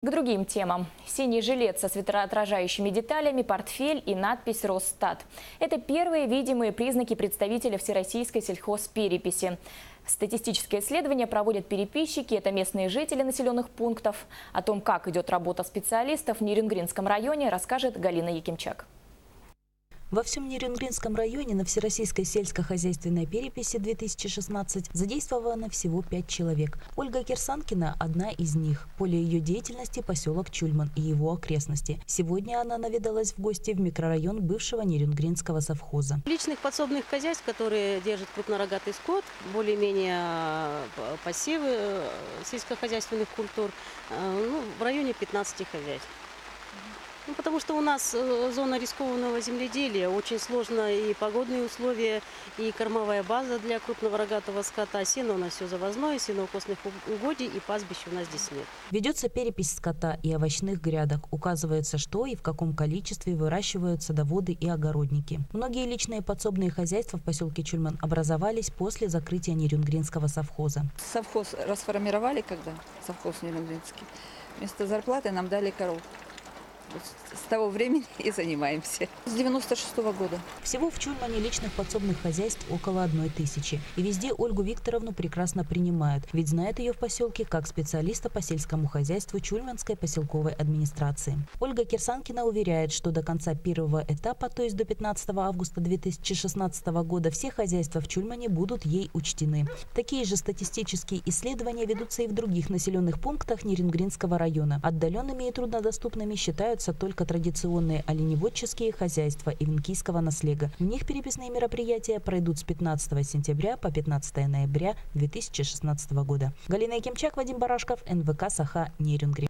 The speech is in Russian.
К другим темам. Синий жилет со светоотражающими деталями, портфель и надпись «Росстат». Это первые видимые признаки представителя всероссийской сельхозпереписи. Статистическое исследование проводят переписчики, это местные жители населенных пунктов. О том, как идет работа специалистов в Нерюнгринском районе, расскажет Галина Якимчак. Во всем Нерюнгринском районе на Всероссийской сельскохозяйственной переписи 2016 задействовано всего 5 человек. Ольга Кирсанкина – одна из них. Поле ее деятельности – поселок Чульман и его окрестности. Сегодня она наведалась в гости в микрорайон бывшего Нерюнгринского совхоза. Личных подсобных хозяйств, которые держат крупнорогатый скот, более-менее посевы сельскохозяйственных культур, в районе 15 хозяйств. Потому что у нас зона рискованного земледелия, очень сложно и погодные условия, и кормовая база для крупного рогатого скота. Сено у нас все завозное, сенокосных угодий и пастбищ у нас здесь нет. Ведется перепись скота и овощных грядок. Указывается, что и в каком количестве выращивают садоводы и огородники. Многие личные подсобные хозяйства в поселке Чульман образовались после закрытия Нерюнгринского совхоза. Совхоз расформировали, когда совхоз Нерюнгринский. Вместо зарплаты нам дали коров. С того времени и занимаемся. С 96-го года. Всего в Чульмане личных подсобных хозяйств около 1000. И везде Ольгу Викторовну прекрасно принимают, ведь знают ее в поселке как специалиста по сельскому хозяйству Чульманской поселковой администрации. Ольга Кирсанкина уверяет, что до конца первого этапа, то есть до 15 августа 2016 года, все хозяйства в Чульмане будут ей учтены. Такие же статистические исследования ведутся и в других населенных пунктах Нерюнгринского района. Отдаленными и труднодоступными считаются только традиционные оленеводческие хозяйства ивенкийского наслега. В них переписные мероприятия пройдут с 15 сентября по 15 ноября 2016 года. Галина Якимчак, Вадим Барашков, НВК «Саха», Нерюнгрин.